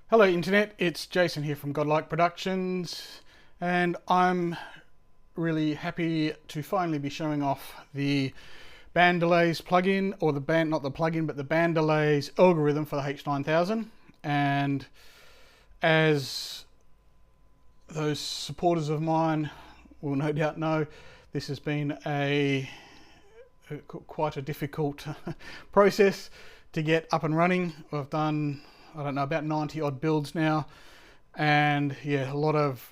Hello Internet, it's Jason here from Godlike Productions, and I'm really happy to finally be showing off the band delays plugin, or the band, not the plugin, but the band delays algorithm for the H9000. And as those supporters of mine will no doubt know, this has been quite a difficult process to get up and running. I've done, I don't know, about 90 odd builds now, and yeah, a lot of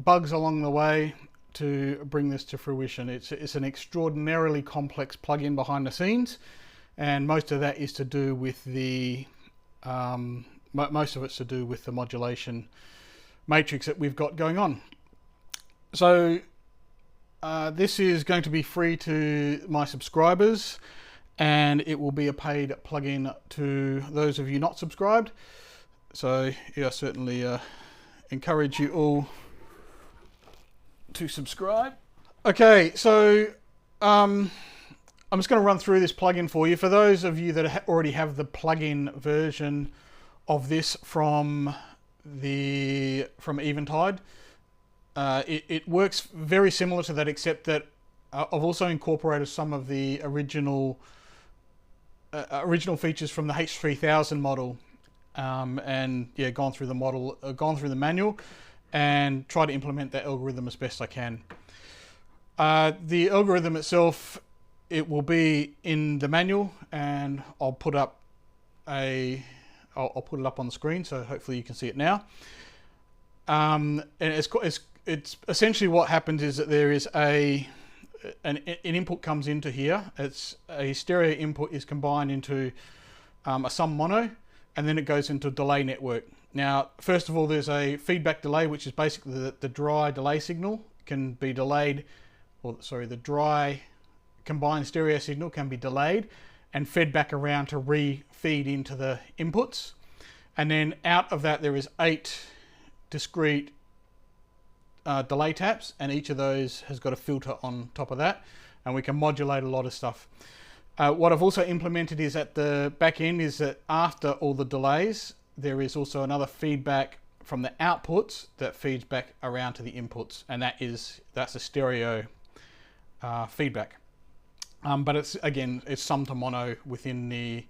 bugs along the way to bring this to fruition. It's an extraordinarily complex plugin behind the scenes, and most of that is to do with the most of it's to do with the modulation matrix that we've got going on. So this is going to be free to my subscribers, and it will be a paid plugin to those of you not subscribed. So yeah, I certainly encourage you all to subscribe. Okay, so I'm just going to run through this plugin for you. For those of you that already have the plugin version of this from Eventide, it works very similar to that, except that I've also incorporated some of the original features from the H9000 model, and yeah, gone through the manual, and try to implement that algorithm as best I can. The algorithm itself, it will be in the manual, and I'll put it up on the screen, so hopefully you can see it now. And it's essentially what happens is that there is an input comes into here. It's a stereo input is combined into a sum mono, and then it goes into a delay network. Now, first of all, there's a feedback delay, which is basically the dry delay signal can be delayed, or sorry, the dry combined stereo signal can be delayed and fed back around to re-feed into the inputs. And then out of that, there is 8 discrete delay taps, and each of those has got a filter on top of that, and we can modulate a lot of stuff. What I've also implemented is at the back end is that after all the delays, there is also another feedback from the outputs that feeds back around to the inputs, and that's a stereo feedback. But it's sum to mono within the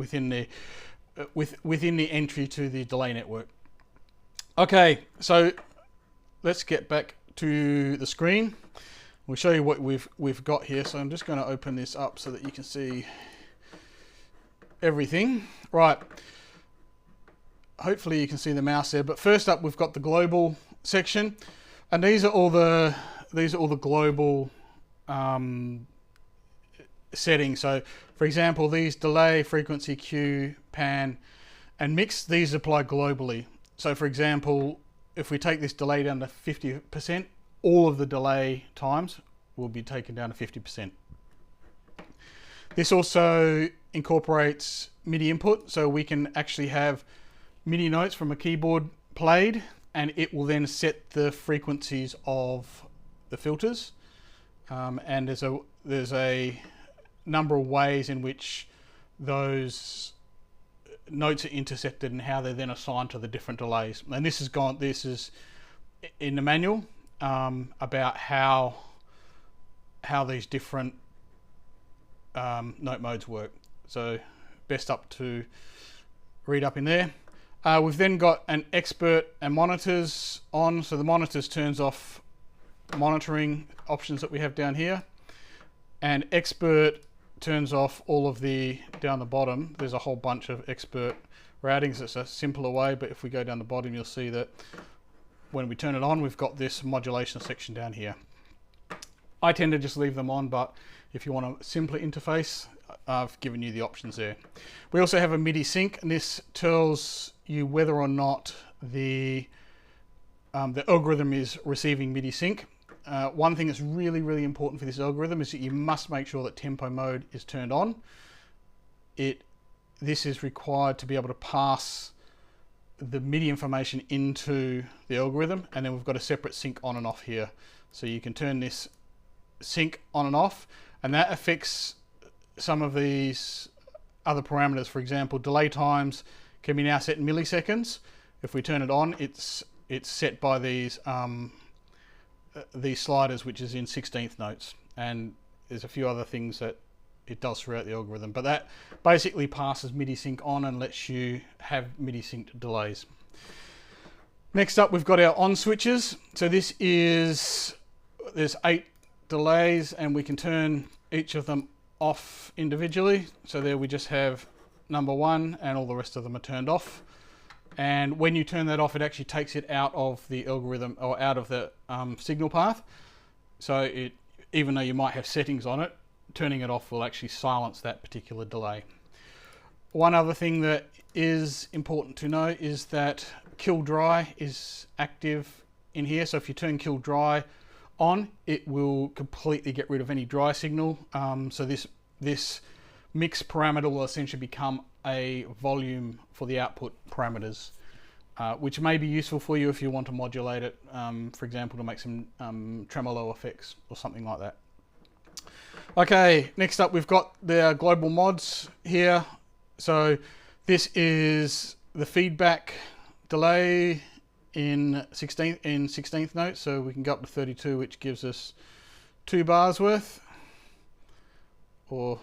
within the entry to the delay network. Okay, so let's get back to the screen. We'll show you what we've got here. So I'm just going to open this up so that you can see everything. Right. Hopefully you can see the mouse there. But first up, we've got the global section, and these are all the global settings. So, for example, these delay, frequency, Q, pan, and mix, these apply globally. So, for example, if we take this delay down to 50%, all of the delay times will be taken down to 50%. This also incorporates MIDI input, so we can actually have MIDI notes from a keyboard played, and it will then set the frequencies of the filters. And there's a number of ways in which those notes are intercepted and how they're then assigned to the different delays. And this is in the manual about how these different note modes work. So best up to read up in there. We've then got an expert and monitors on. So the monitors turns off monitoring options that we have down here, and expert turns off all of the, down the bottom there's a whole bunch of expert routings. It's a simpler way, but if we go down the bottom, you'll see that when we turn it on, we've got this modulation section down here. I tend to just leave them on, but if you want a simpler interface, I've given you the options there. We also have a MIDI sync, and this tells you whether or not the algorithm is receiving MIDI sync. One thing that's really important for this algorithm is that you must make sure that tempo mode is turned on. This is required to be able to pass the MIDI information into the algorithm, and then we've got a separate sync on and off here. So you can turn this sync on and off, and that affects some of these other parameters. For example, delay times can be now set in milliseconds. If we turn it on, it's set by these sliders, which is in 16th notes, and there's a few other things that it does throughout the algorithm, but that basically passes MIDI sync on and lets you have MIDI synced delays. Next up, we've got our on switches. So there's 8 delays, and we can turn each of them off individually. So there we just have number 1, and all the rest of them are turned off. And when you turn that off, it actually takes it out of the algorithm, or out of the signal path. So even though you might have settings on it, turning it off will actually silence that particular delay. One other thing that is important to know is that kill dry is active in here. So if you turn kill dry on, it will completely get rid of any dry signal. So this mix parameter will essentially become a volume for the output parameters, which may be useful for you if you want to modulate it, for example, to make some tremolo effects or something like that. Okay, next up we've got the global mods here. So this is the feedback delay in 16th notes, so we can go up to 32, which gives us 2 bars worth, or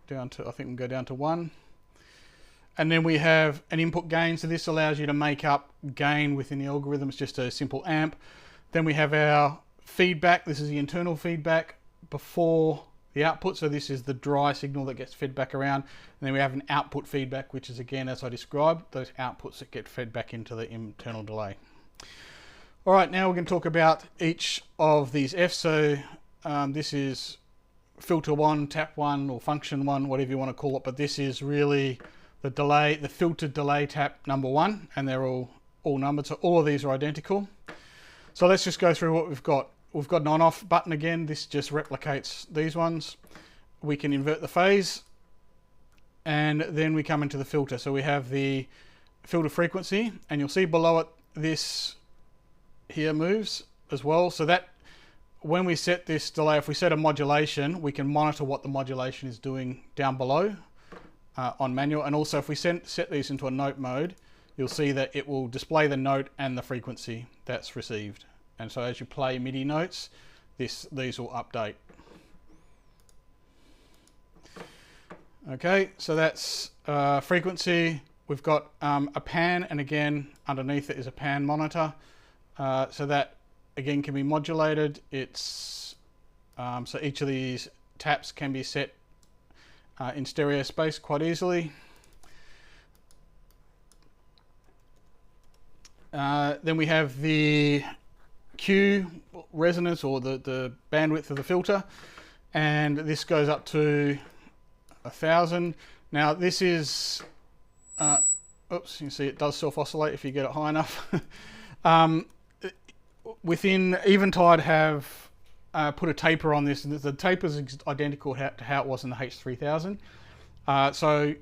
down to, I think we'll go down to 1. And then we have an input gain, so this allows you to make up gain within the algorithm. It's just a simple amp. Then we have our feedback. This is the internal feedback before the output, so this is the dry signal that gets fed back around. And then we have an output feedback, which is, again, as I described, those outputs that get fed back into the internal delay. All right, now we're going to talk about each of these Fs. So this is filter 1, tap 1, or function 1, whatever you want to call it, but this is really the delay, the filtered delay tap number 1, and they're all numbered, so all of these are identical. So let's just go through what we've got. We've got an on-off button again. This just replicates these ones. We can invert the phase, and then we come into the filter. So we have the filter frequency, and you'll see below it, this here moves as well. So that when we set this delay, if we set a modulation, we can monitor what the modulation is doing down below on manual. And also if we set these into a note mode, you'll see that it will display the note and the frequency that's received. And so as you play MIDI notes, these will update. Okay, so that's frequency. We've got a pan, and again, underneath it is a pan monitor. So that again can be modulated. It's so each of these taps can be set in stereo space quite easily. Then we have the Q resonance, or the bandwidth of the filter, and this goes up to 1,000. Now this is oops, you can see it does self-oscillate if you get it high enough. Within Eventide have put a taper on this, and the taper is identical to how it was in the H9000. So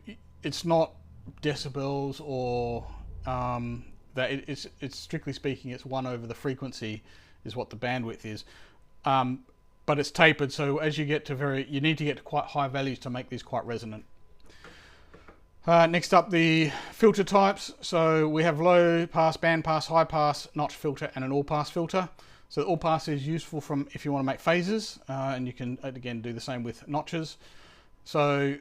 it's not decibels or that it's strictly speaking, it's 1 over the frequency is what the bandwidth is, but it's tapered. So as you get to you need to get to quite high values to make these quite resonant. Next up, the filter types. So we have low pass, band pass, high pass, notch filter, and an all pass filter. So the all pass is useful if you want to make phases, and you can again do the same with notches. So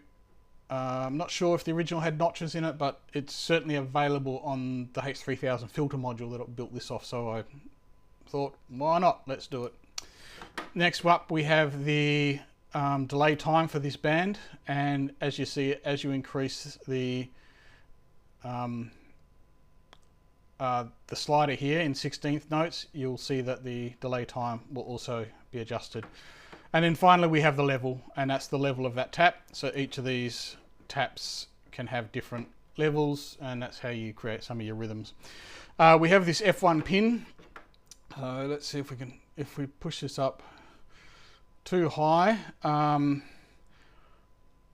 I'm not sure if the original had notches in it, but it's certainly available on the H9000 filter module that built this off. So I thought, why not? Let's do it. Next up, we have the delay time for this band, and as you see, as you increase the slider here in 16th notes, you'll see that the delay time will also be adjusted. And then finally we have the level, and that's the level of that tap. So each of these taps can have different levels, and that's how you create some of your rhythms. We have this F1 pin. Let's see if we push this up too high.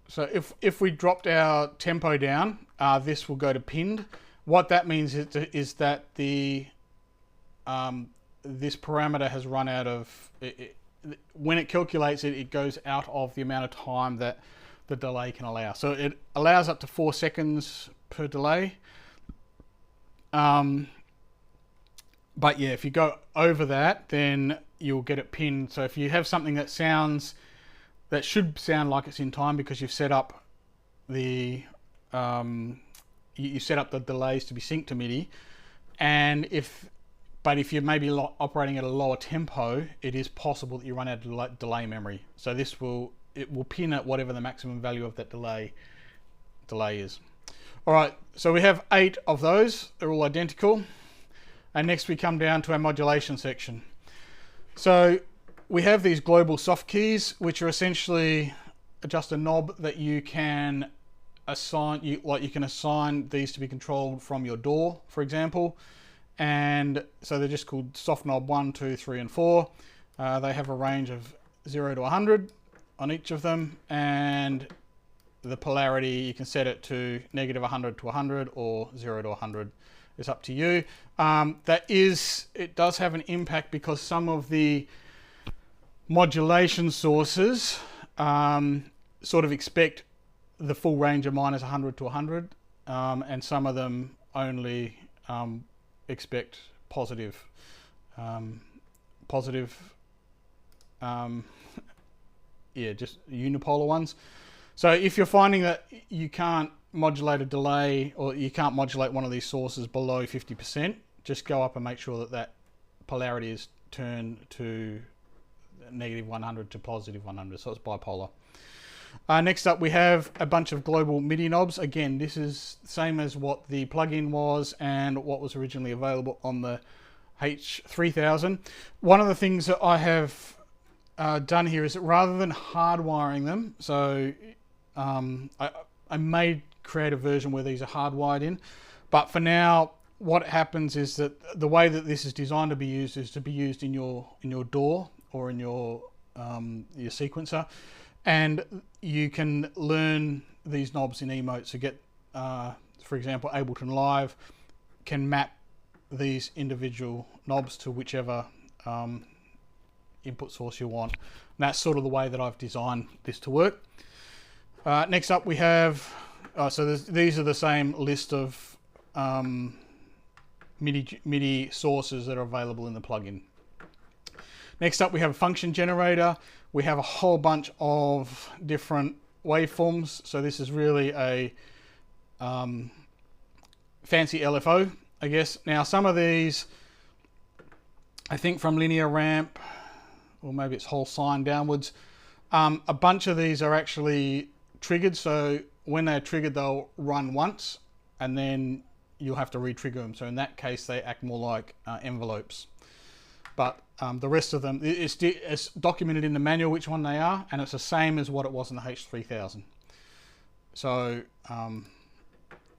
So if we dropped our tempo down, this will go to pinned. What that means is that this parameter has run out of, when it calculates it, it goes out of the amount of time that the delay can allow. So it allows up to 4 seconds per delay. But yeah, if you go over that, then you'll get it pinned. So if you have something that should sound like it's in time because you've set up the you set up the delays to be synced to MIDI, but if you're maybe operating at a lower tempo, it is possible that you run out of delay memory. So it will pin at whatever the maximum value of that delay is. All right, so we have 8 of those. They're all identical. And next we come down to our modulation section. So we have these global soft keys, which are essentially just a knob that you can assign. You can assign these to be controlled from your DAW, for example. And so they're just called soft knob 1, 2, 3, and 4. They have a range of 0 to 100 on each of them, and the polarity you can set it to -100 to 100 or 0 to 100. It's up to you. It does have an impact because some of the modulation sources sort of expect the full range of -100 to 100, and some of them only expect positive just unipolar ones. So if you're finding that you can't modulate a delay, or you can't modulate one of these sources below 50%, just go up and make sure that polarity is turned to -100 to +100, so it's bipolar. Next up we have a bunch of global MIDI knobs. Again, this is the same as what the plugin was and what was originally available on the H9000. One of the things that I have done here is that rather than hardwiring them, so I may create a version where these are hardwired in, but for now what happens is that the way that this is designed to be used is to be used in your DAW or in your sequencer, and you can learn these knobs in emotes. So get for example, Ableton Live can map these individual knobs to whichever input source you want. And that's sort of the way that I've designed this to work. Next up we have, these are the same list of MIDI sources that are available in the plugin. Next up we have a function generator. We have a whole bunch of different waveforms. So this is really a fancy LFO, I guess. Now some of these, I think from linear ramp, or maybe it's whole sine downwards, a bunch of these are actually triggered. So when they're triggered, they'll run once and then you'll have to re-trigger them. So in that case, they act more like envelopes. But the rest of them, it's documented in the manual which one they are, and it's the same as what it was in the H9000. So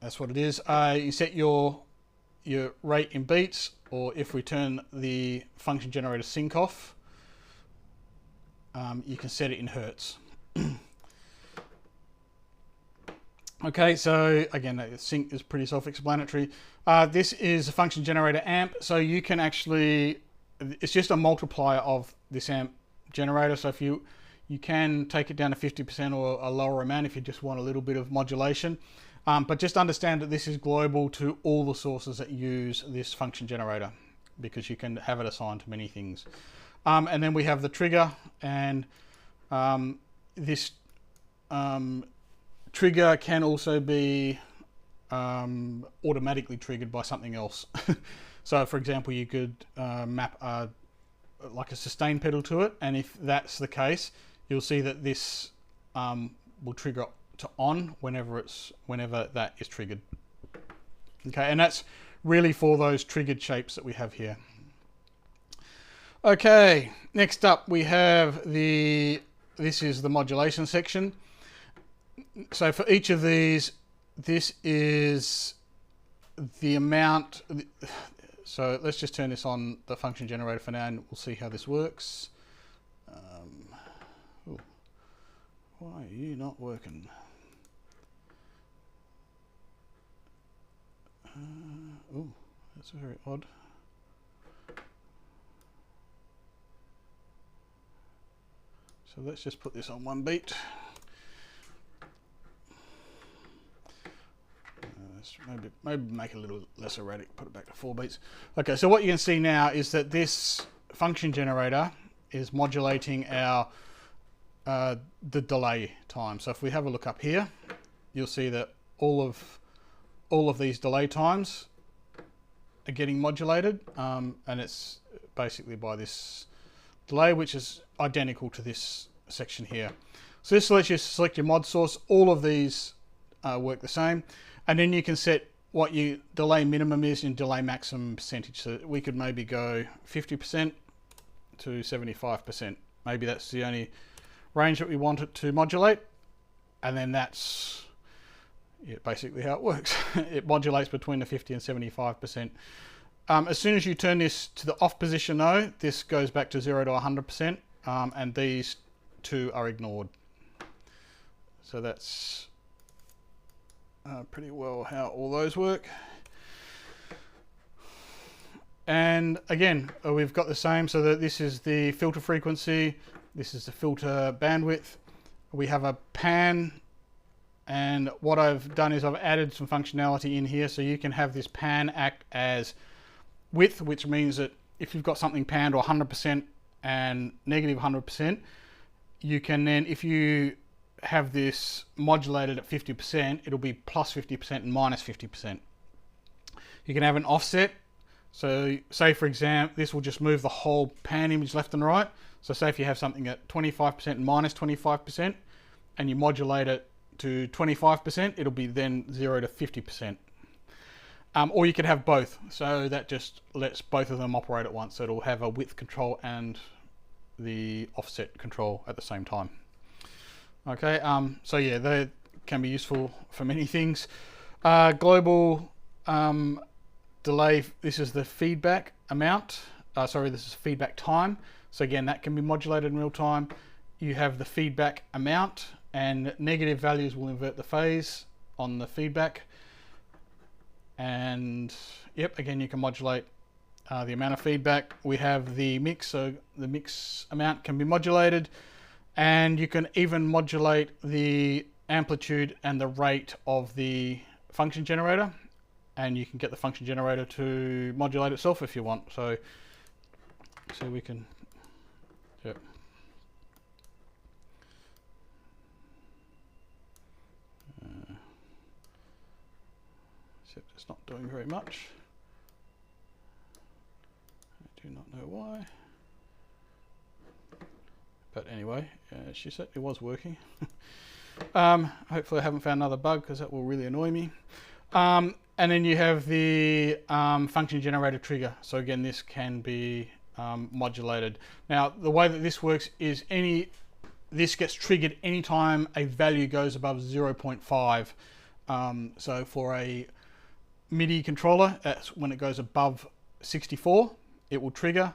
that's what it is. You set your rate in beats, or if we turn the function generator sync off, you can set it in hertz. Okay, so again, sync is pretty self-explanatory. This is a function generator amp, so you can actually, it's just a multiplier of this amp generator. So if you can take it down to 50% or a lower amount if you just want a little bit of modulation. But just understand that this is global to all the sources that use this function generator, because you can have it assigned to many things. And then we have the trigger, and this trigger can also be automatically triggered by something else. So for example, you could map like a sustain pedal to it, and if that's the case, you'll see that this will trigger to on whenever that is triggered. Okay, and that's really for those triggered shapes that we have here. Okay, next up we have this is the modulation section. So for each of these, this is the amount. So let's just turn this on the function generator for now, and we'll see how this works. Why are you not working? Oh, that's very odd. So let's just put this on 1 beat. maybe make it a little less erratic, put it back to 4 beats. Okay, so what you can see now is that this function generator is modulating our the delay time. So if we have a look up here, you'll see that all of these delay times are getting modulated, and it's basically by this delay, which is identical to this section here. So this lets you select your mod source. All of these work the same, and then you can set what your delay minimum is and delay maximum percentage. So we could maybe go 50% to 75%. Maybe that's the only range that we want it to modulate, and then that's basically how it works. It modulates between the 50 and 75%. As soon as you turn this to the off position though, this goes back to 0 to 100%, and these two are ignored. So that's pretty well how all those work. And again, we've got the same, so that this is the filter frequency, this is the filter bandwidth. We have a pan, and what I've done is I've added some functionality in here, so you can have this pan act as width, which means that if you've got something panned or 100% and negative 100%, you can then, if you have this modulated at 50%, it'll be plus 50% and minus 50%. You can have an offset. So say for example, this will just move the whole pan image left and right. So say if you have something at 25% and minus 25%, and you modulate it to 25%, it'll be then 0 to 50%. Or you could have both. So that just lets both of them operate at once. So it'll have a width control and the offset control at the same time. Okay, so yeah, they can be useful for many things. Global delay, this is the feedback amount. Sorry, this is feedback time. So again, that can be modulated in real time. You have the feedback amount, and negative values will invert the phase on the feedback. And yep, again, you can modulate the amount of feedback. We have the mix, so the mix amount can be modulated. And you can even modulate the amplitude and the rate of the function generator, and you can get the function generator to modulate itself if you want. So we can, yep. Except it's not doing very much. I do not know why. But anyway, she said it was working. Hopefully I haven't found another bug, because that will really annoy me. And then you have the function generator trigger. So again, this can be modulated. Now, the way that this works is this gets triggered anytime a value goes above 0.5. So for a MIDI controller, that's when it goes above 64, it will trigger.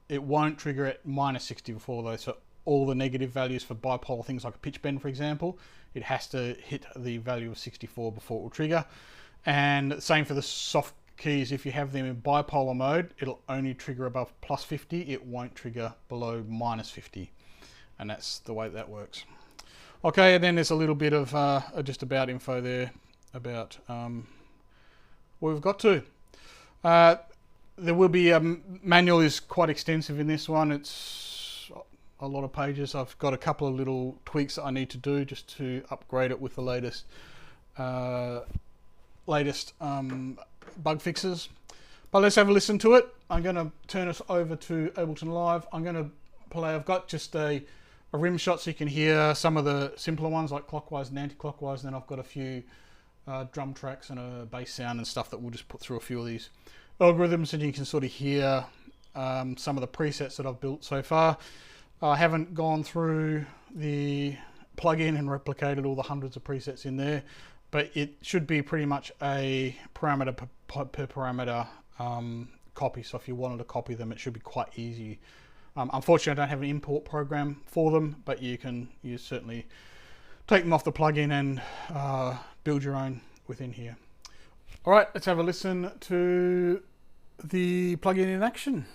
It won't trigger at minus 64 though, so all the negative values for bipolar things like a pitch bend, for example, it has to hit the value of 64 before it will trigger. And same for the soft keys, if you have them in bipolar mode, it'll only trigger above plus 50, it won't trigger below minus 50. And that's the way that works. Okay, and then there's a little bit of just about info there about where we've got to. There will be, manual is quite extensive in this one. It's a lot of pages. I've got a couple of little tweaks that I need to do just to upgrade it with the latest bug fixes. But let's have a listen to it. I'm going to turn us over to Ableton Live. I'm going to play, I've got just a rim shot so you can hear some of the simpler ones like clockwise and anti-clockwise, and then I've got a few drum tracks and a bass sound and stuff that we'll just put through a few of these algorithms, and you can sort of hear some of the presets that I've built so far. I haven't gone through the plugin and replicated all the hundreds of presets in there, but it should be pretty much a parameter per parameter copy. So if you wanted to copy them, it should be quite easy. Unfortunately, I don't have an import program for them, but you certainly take them off the plugin and build your own within here. All right, let's have a listen to the plugin in action.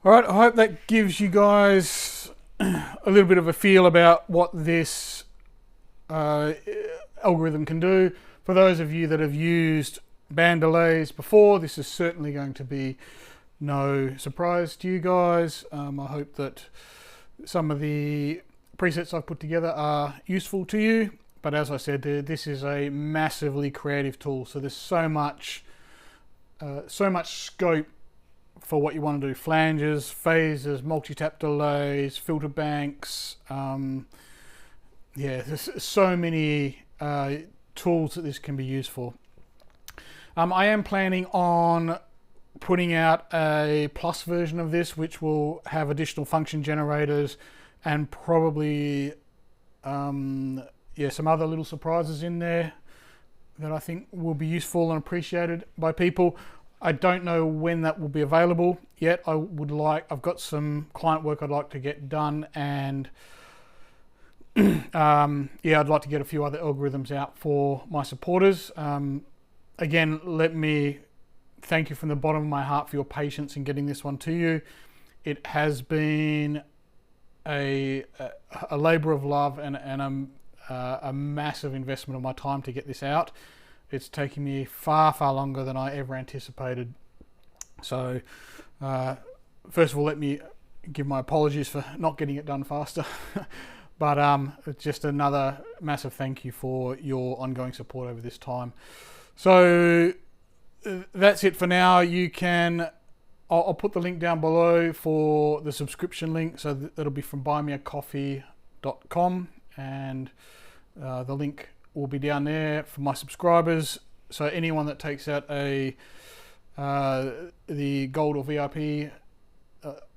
All right, I hope that gives you guys a little bit of a feel about what this algorithm can do. For those of you that have used band delays before, this is certainly going to be no surprise to you guys. I hope that some of the presets I've put together are useful to you. But as I said, this is a massively creative tool, so there's so much scope for what you want to do. Flanges, phases, multi-tap delays, filter banks. Yeah, there's so many tools that this can be used for. I am planning on putting out a plus version of this, which will have additional function generators and probably some other little surprises in there that I think will be useful and appreciated by people. I don't know when that will be available yet. I've got some client work I'd like to get done, and I'd like to get a few other algorithms out for my supporters. Again, let me thank you from the bottom of my heart for your patience in getting this one to you. It has been a labor of love and a massive investment of my time to get this out. It's taken me far longer than I ever anticipated. So first of all, let me give my apologies for not getting it done faster. But just another massive thank you for your ongoing support over this time. So that's it for now. I'll put the link down below for the subscription link. So that'll be from buymeacoffee.com, and the link will be down there for my subscribers. So anyone that takes out the gold or VIP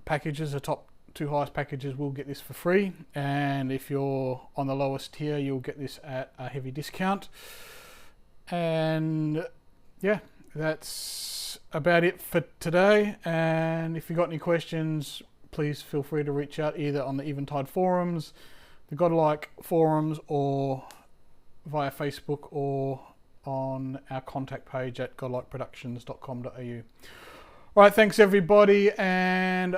packages, the top two highest packages, will get this for free. And if you're on the lowest tier, you'll get this at a heavy discount. And yeah, that's about it for today. And if you've got any questions, please feel free to reach out either on the Eventide forums, the Godlike forums, or via Facebook, or on our contact page at godlikeproductions.com.au. All right, thanks everybody, and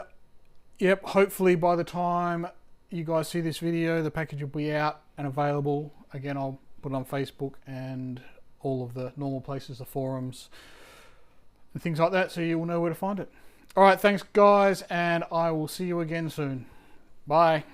yep, hopefully by the time you guys see this video, the package will be out and available. Again, I'll put it on Facebook and all of the normal places, the forums and things like that, so you will know where to find it. All right, thanks guys, and I will see you again soon. Bye.